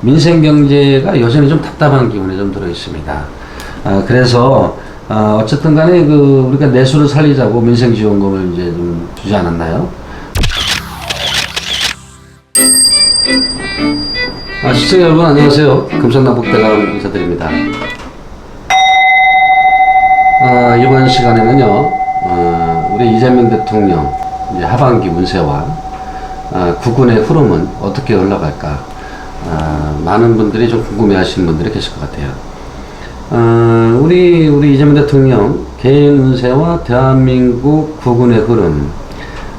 민생 경제가 여전히 좀 답답한 기운에 좀 들어 있습니다. 그래서 어쨌든 간에 우리가 내수를 살리자고 민생지원금을 이제 좀 주지 않았나요? 시청자 여러분 안녕하세요. 금성남북대감 인사드립니다. 이번 시간에는요, 우리 이재명 대통령 이제 하반기 운세와 국군의 흐름은 어떻게 흘러갈까? 많은 분들이 좀 궁금해 하시는 분들이 계실 것 같아요. 우리 이재명 대통령 개인 운세와 대한민국 국군의 흐름,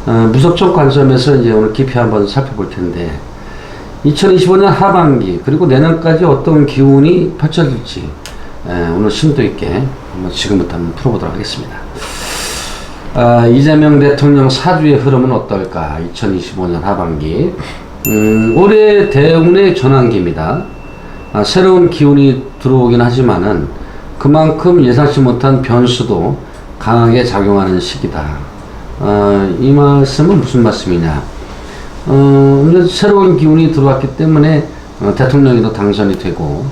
무속적 관점에서 이제 오늘 깊이 한번 살펴볼 텐데, 2025년 하반기 그리고 내년까지 어떤 기운이 펼쳐질지 오늘 심도 있게 지금부터 한번 풀어보도록 하겠습니다. 이재명 대통령 사주의 흐름은 어떨까? 2025년 하반기 올해 대운의 전환기입니다. 새로운 기운이 들어오긴 하지만은 그만큼 예상치 못한 변수도 강하게 작용하는 시기다. 이 말씀은 무슨 말씀이냐? 새로운 기운이 들어왔기 때문에 대통령이 또 당선이 되고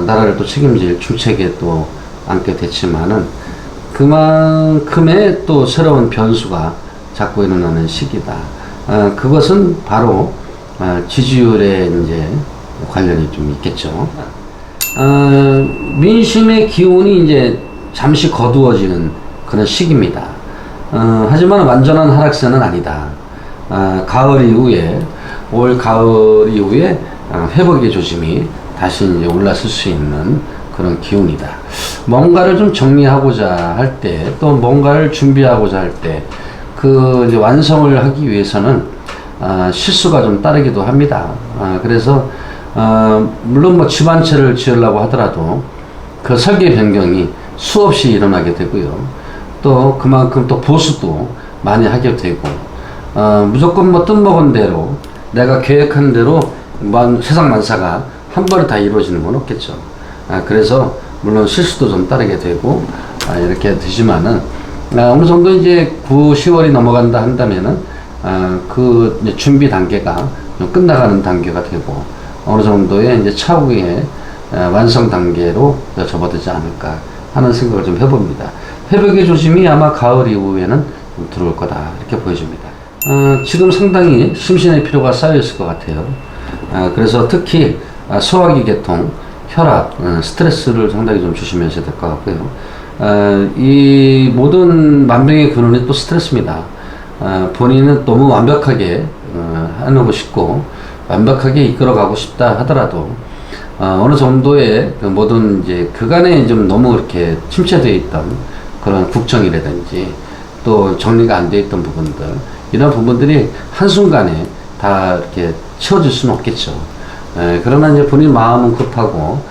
나라를 또 책임질 중책에 또 앉게 됐지만은 그만큼의 또 새로운 변수가 자꾸 일어나는 시기다. 그것은 바로 지지율에 이제 관련이 좀 있겠죠. 민심의 기운이 이제 잠시 거두어지는 그런 시기입니다. 하지만 완전한 하락세는 아니다. 가을 이후에, 올 가을 이후에 회복의 조짐이 다시 이제 올라설 수 있는 그런 기운이다. 뭔가를 좀 정리하고자 할 때, 또 뭔가를 준비하고자 할 때, 이제 완성을 하기 위해서는 실수가 좀 따르기도 합니다. 그래서 물론 뭐 집 한 채를 지으려고 하더라도 그 설계 변경이 수없이 일어나게 되고요. 또 그만큼 또 보수도 많이 하게 되고, 무조건 뭐 뜻먹은 대로 내가 계획한 대로 세상 만사가 한 번에 다 이루어지는 건 없겠죠. 그래서 물론 실수도 좀 따르게 되고 이렇게 되지만은 어느 정도 이제 9, 10월이 넘어간다 한다면은 그 이제 준비 단계가 좀 끝나가는 단계가 되고 어느 정도의 이제 차후의 완성 단계로 접어들지 않을까 하는 생각을 좀 해봅니다. 회복의 조짐이 아마 가을 이후에는 좀 들어올 거다 이렇게 보여집니다. 지금 상당히 심신의 피로가 쌓여 있을 것 같아요. 그래서 특히 소화기 계통, 혈압, 스트레스를 상당히 좀 조심하셔야 될 것 같고요. 이 모든 만병의 근원이 또 스트레스입니다. 본인은 너무 완벽하게 해놓고 싶고 완벽하게 이끌어가고 싶다 하더라도 어느 정도의 그 모든 이제 그간에 좀 너무 이렇게 침체되어 있던 그런 국정이라든지 또 정리가 안 되어 있던 부분들, 이런 부분들이 한순간에 다 이렇게 채워질 수는 없겠죠. 그러나 이제 본인 마음은 급하고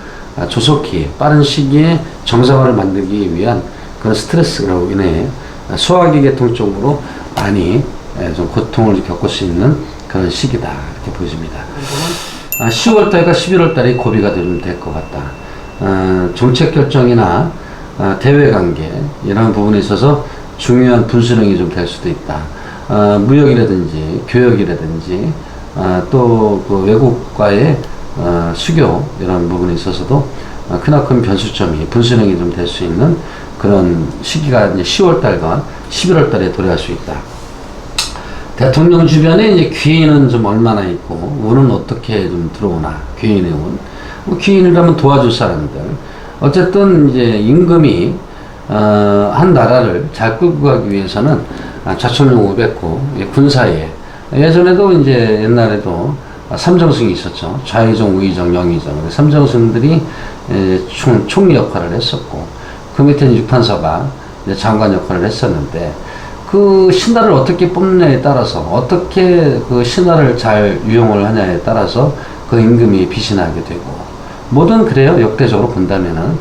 조속히 빠른 시기에 정상화를 만들기 위한 그런 스트레스로 인해 소화기 계통 쪽으로 많이 좀 고통을 겪을 수 있는 그런 시기다 이렇게 보여집니다. 10월달과 11월달이 고비가 될 것 같다. 정책 결정이나 대외 관계 이런 부분에 있어서 중요한 분수령이 좀 될 수도 있다. 무역이라든지 교역이라든지 또 그 외국과의 수교 이런 부분에 있어서도 크나큰 변수점이 분수령이 좀 될 수 있는 그런 시기가 이제 10월달과 11월달에 도래할 수 있다. 대통령 주변에 이제 귀인은 좀 얼마나 있고 운은 어떻게 좀 들어오나, 귀인의 운, 귀인이라면 도와줄 사람들. 어쨌든 이제 임금이 한 나라를 잘 끌고 가기 위해서는 자천용을 뵙고 군사에 예전에도 이제 옛날에도 삼정승이 있었죠. 좌의정, 우의정, 영의정. 삼정승들이 총리 역할을 했었고 그 밑에는 육판서가 장관 역할을 했었는데 그 신하를 어떻게 뽑느냐에 따라서 어떻게 그 신하를 잘 유용을 하냐에 따라서 그 임금이 빛이 나게 되고 뭐든 그래요. 역대적으로 본다면은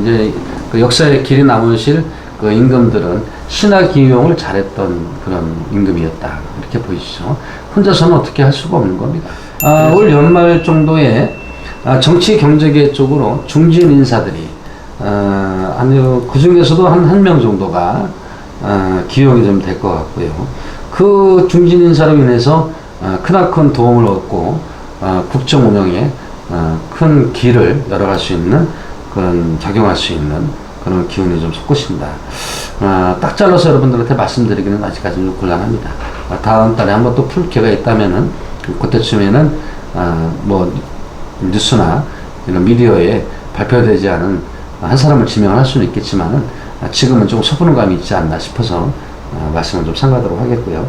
이제 그 역사의 길이 남으실 그 임금들은 신하 기용을 잘했던 그런 임금이었다 이렇게 보이시죠. 혼자서는 어떻게 할 수가 없는 겁니다. 올 연말 정도에 정치 경제계 쪽으로 중진 인사들이 그 중에서도 한 명 정도가 기용이 좀 될 것 같고요. 그 중진 인사로 인해서 크나큰 도움을 얻고 국정 운영에 큰 기를 열어갈 수 있는 그런 작용할 수 있는 그런 기운이 좀 솟구신다. 딱 잘라서 여러분들한테 말씀드리기는 아직까지는 좀 곤란합니다. 다음 달에 한번 또 풀 기회가 있다면은 그때쯤에는 뭐 뉴스나 이런 미디어에 발표되지 않은 한 사람을 지명할 수는 있겠지만은 지금은 좀 서부는 감이 있지 않나 싶어서 말씀을 좀 삼가도록 하겠고요.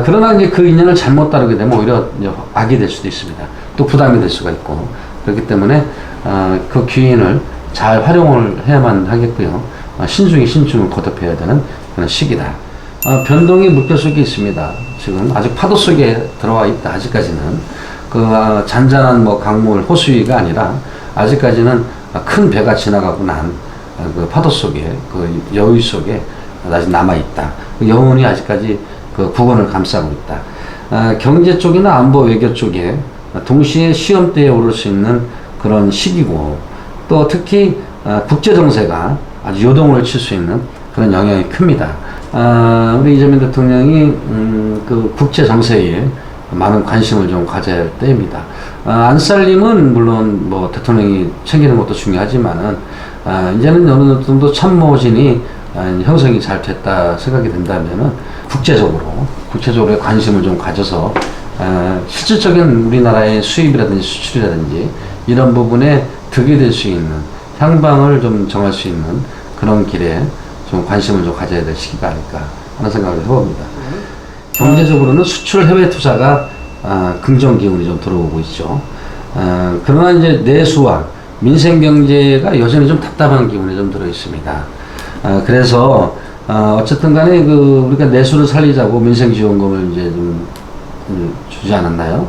그러나 이제 그 인연을 잘못 따르게 되면 오히려 악이 될 수도 있습니다. 또 부담이 될 수가 있고 그렇기 때문에 그 기인을 잘 활용을 해야만 하겠고요. 신중히 신중을 거듭해야 되는 그런 시기다. 변동이 물결 속에 있습니다. 지금 아직 파도 속에 들어와 있다. 아직까지는 그 잔잔한 뭐 강물 호수위가 아니라 아직까지는 큰 배가 지나가고 난 그 파도 속에 그 여의 속에 아직 남아 있다. 그 여운이 아직까지 그 국원을 감싸고 있다. 경제 쪽이나 안보 외교 쪽에 동시에 시험대에 오를 수 있는 그런 시기고 또 특히 국제 정세가 아주 요동을 칠 수 있는 그런 영향이 큽니다. 우리 이재명 대통령이 그 국제 정세에 많은 관심을 좀 가져야 할 때입니다. 안살림은 물론 뭐 대통령이 챙기는 것도 중요하지만은 이제는 어느 정도 참모진이 형성이 잘 됐다 생각이 된다면은 국제적으로 관심을 좀 가져서 실질적인 우리나라의 수입이라든지 수출이라든지 이런 부분에 득이 될 수 있는 향방을 좀 정할 수 있는 그런 길에 좀 관심을 좀 가져야 될 시기가 아닐까 하는 생각을 해봅니다. 경제적으로는 수출 해외 투자가 긍정 기운이 좀 들어오고 있죠. 그러나 이제 내수와 민생 경제가 여전히 좀 답답한 기운이 좀 들어 있습니다. 그래서 어쨌든 간에 그 우리가 내수를 살리자고 민생 지원금을 이제 좀 주지 않았나요?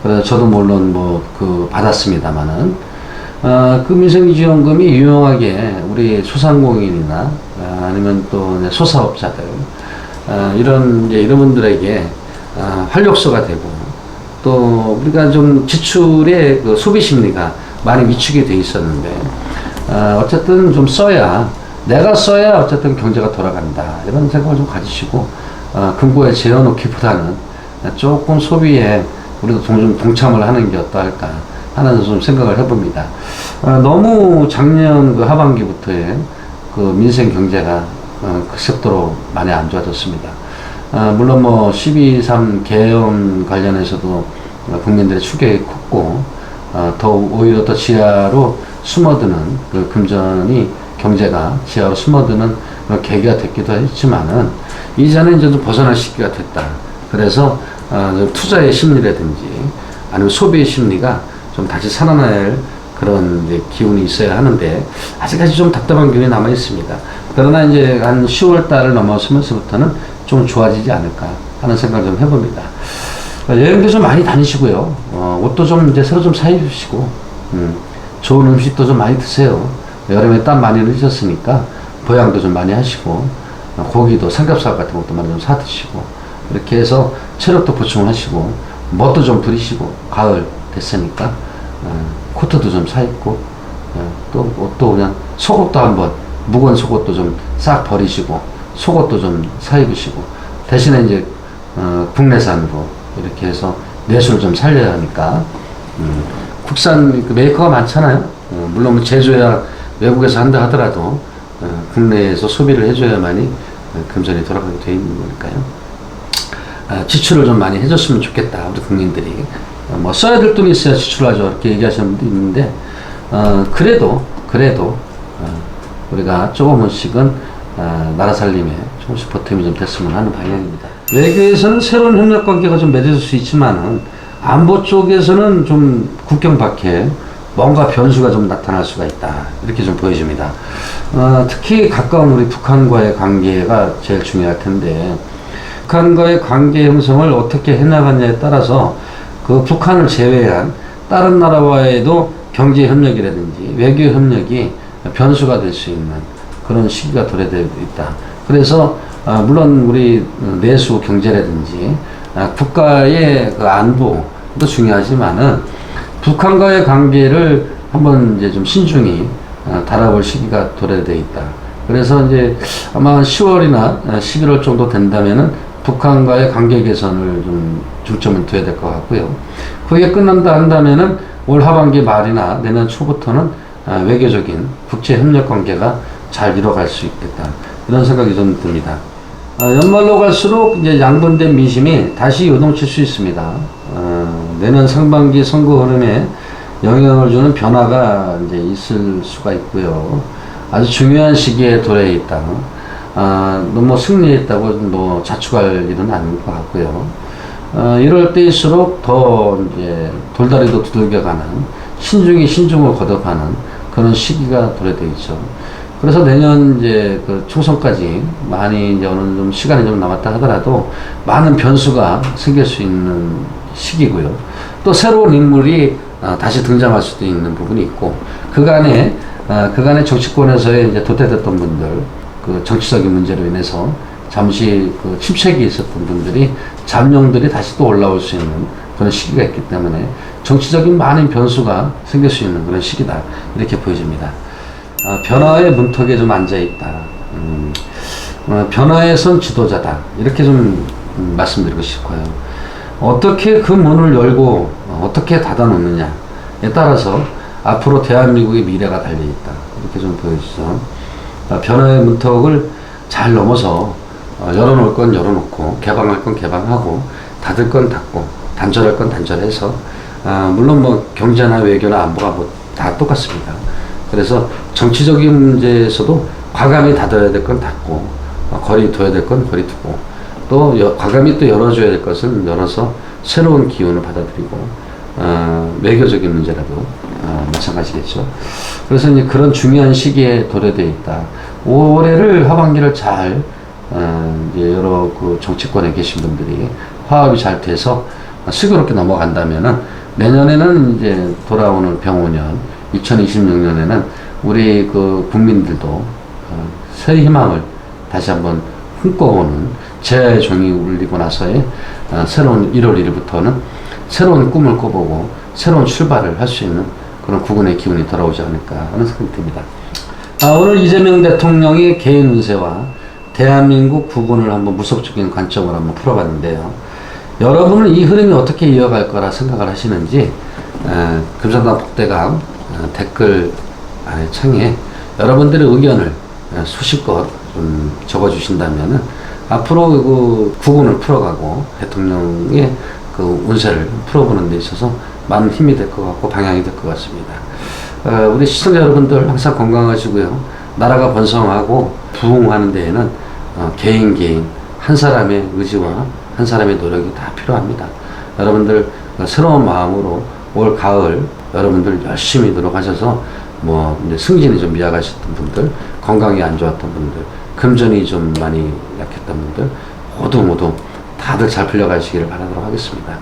그래서 저도 물론 뭐 그 받았습니다만은 그 민생 지원금이 유용하게 우리 소상공인이나 아니면 또 소사업자들 이런 분들에게 활력소가 되고 또 우리가 좀 지출의 그 소비 심리가 많이 위축이 돼 있었는데 어쨌든 좀 내가 써야 어쨌든 경제가 돌아간다 이런 생각을 좀 가지시고 금고에 재워놓기보다는 조금 소비에 우리도 좀 동참을 하는 게 어떠할까 하는 좀 생각을 해봅니다. 너무 작년 그 하반기부터의 그 민생 경제가 급속도로 많이 안 좋아졌습니다. 물론 뭐 12.3 개헌 관련해서도 국민들의 충격이 컸고 오히려 더 지하로 숨어드는 그 금전이 경제가 지하로 숨어드는 그런 계기가 됐기도 했지만은 이제는 이제 좀 벗어날 시기가 됐다. 그래서 투자의 심리라든지 아니면 소비의 심리가 좀 다시 살아날 그런 이제 기운이 있어야 하는데 아직까지 좀 답답한 기운이 남아 있습니다. 그러나 이제 한 10월 달을 넘어서면서부터는 좀 좋아지지 않을까 하는 생각을 좀 해봅니다. 여행도 좀 많이 다니시고요. 옷도 좀 이제 새로 좀 사입으시고, 좋은 음식도 좀 많이 드세요. 여름에 땀 많이 흘리셨으니까 보양도 좀 많이 하시고, 고기도 삼겹살 같은 것도 많이 좀 사 드시고, 이렇게 해서 체력도 보충하시고, 멋도 좀 부리시고, 가을 됐으니까, 코트도 좀 사 입고, 또 옷도 그냥 속옷도 한번, 무거운 속옷도 좀 싹 버리시고, 속옷도 좀 사 입으시고, 대신에 이제, 국내산으로 이렇게 해서 내수를 좀 살려야 하니까, 국산 메이커가 많잖아요. 물론 제조야 외국에서 한다 하더라도, 국내에서 소비를 해줘야만이 금전이 돌아가게 돼 있는 거니까요. 지출을 좀 많이 해줬으면 좋겠다, 우리 국민들이. 뭐, 써야 될 돈이 있어야 지출하죠. 이렇게 얘기하시는 분도 있는데, 그래도, 우리가 조금씩은, 나라 살림에 조금씩 보탬이 좀 됐으면 하는 방향입니다. 외교에서는 새로운 협력 관계가 좀 맺어질 수 있지만은, 안보 쪽에서는 좀 국경 밖에 뭔가 변수가 좀 나타날 수가 있다. 이렇게 좀 보여집니다. 특히 가까운 우리 북한과의 관계가 제일 중요할 텐데, 북한과의 관계 형성을 어떻게 해나가냐에 따라서 그 북한을 제외한 다른 나라와의도 경제 협력이라든지 외교 협력이 변수가 될 수 있는 그런 시기가 도래되어 있다. 그래서 물론 우리 내수 경제라든지 국가의 그 안보도 중요하지만은 북한과의 관계를 한번 이제 좀 신중히 달아볼 시기가 도래되어 있다. 그래서 이제 아마 10월이나 11월 정도 된다면은 북한과의 관계 개선을 좀 중점을 둬야 될 것 같고요. 그게 끝난다 한다면은 올 하반기 말이나 내년 초부터는 외교적인 국제 협력 관계가 잘 이뤄갈 수 있겠다. 이런 생각이 좀 듭니다. 연말로 갈수록 이제 양분된 민심이 다시 요동칠 수 있습니다. 내년 상반기 선거 흐름에 영향을 주는 변화가 이제 있을 수가 있고요. 아주 중요한 시기에 도래해 있다. 너무 승리했다고 뭐 자축할 일은 아닌 것 같고요. 이럴 때일수록 더 이제 돌다리도 두들겨가는 신중히 신중을 거듭하는 그런 시기가 도래되어 있죠. 그래서 내년 이제 그 총선까지 많이 이제 어느 좀 시간이 좀 남았다 하더라도 많은 변수가 생길 수 있는 시기고요. 또 새로운 인물이 다시 등장할 수도 있는 부분이 있고 그간에 정치권에서의 이제 도태됐던 분들, 그 정치적인 문제로 인해서 잠시 그 침체기 있었던 분들이 잠룡들이 다시 또 올라올 수 있는 그런 시기가 있기 때문에 정치적인 많은 변수가 생길 수 있는 그런 시기다 이렇게 보여집니다. 변화의 문턱에 좀 앉아있다. 변화의 선 지도자다. 이렇게 좀 말씀드리고 싶어요. 어떻게 그 문을 열고 어떻게 닫아놓느냐에 따라서 앞으로 대한민국의 미래가 달려있다. 이렇게 좀 보여주죠. 변화의 문턱을 잘 넘어서 열어놓을 건 열어놓고 개방할 건 개방하고 닫을 건 닫고 단절할 건 단절해서 물론 뭐 경제나 외교나 안보가 뭐 다 똑같습니다. 그래서 정치적인 문제에서도 과감히 닫아야 될 건 닫고 거리 둬야 될 건 거리 두고 또 과감히 또 열어줘야 될 것은 열어서 새로운 기운을 받아들이고 외교적인 문제라도 마찬가지겠죠. 그래서 이제 그런 중요한 시기에 도래되어 있다. 올해를 하반기를 잘 이제 여러 그 정치권에 계신 분들이 화합이 잘 돼서 슬기롭게 넘어간다면은 내년에는 이제 돌아오는 병오년 2026년에는 우리 그 국민들도 새 희망을 다시 한번 꿈꿔보는 제야의 종이 울리고 나서의 새로운 1월 1일부터는 새로운 꿈을 꿔보고 새로운 출발을 할 수 있는 그런 국군의 기운이 돌아오지 않을까 하는 생각이 듭니다. 오늘 이재명 대통령의 개인 운세와 대한민국 국군을 한번 무속적인 관점으로 한번 풀어봤는데요. 여러분은 이 흐름이 어떻게 이어갈 거라 생각을 하시는지 금산당 복대강 댓글 창에 여러분들의 의견을 수십껏 좀 적어주신다면은 앞으로 그 국운을 풀어가고 대통령의 그 운세를 풀어보는 데 있어서 많은 힘이 될 것 같고 방향이 될 것 같습니다. 우리 시청자 여러분들 항상 건강하시고요. 나라가 번성하고 부흥하는 데에는 개인 한 사람의 의지와 한 사람의 노력이 다 필요합니다. 여러분들 새로운 마음으로 올 가을 여러분들 열심히 노력하셔서 뭐 이제 승진이 좀 미약하셨던 분들, 건강이 안 좋았던 분들, 금전이 좀 많이 약했던 분들 모두 다들 잘 풀려가시기를 바라도록 하겠습니다.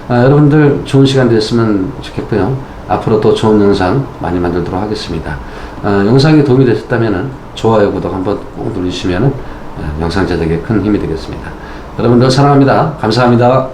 여러분들 좋은 시간 됐으면 좋겠고요. 앞으로 또 좋은 영상 많이 만들도록 하겠습니다. 영상이 도움이 되셨다면 좋아요, 구독 한번 꼭 누르시면 영상 제작에 큰 힘이 되겠습니다. 여러분들 사랑합니다. 감사합니다.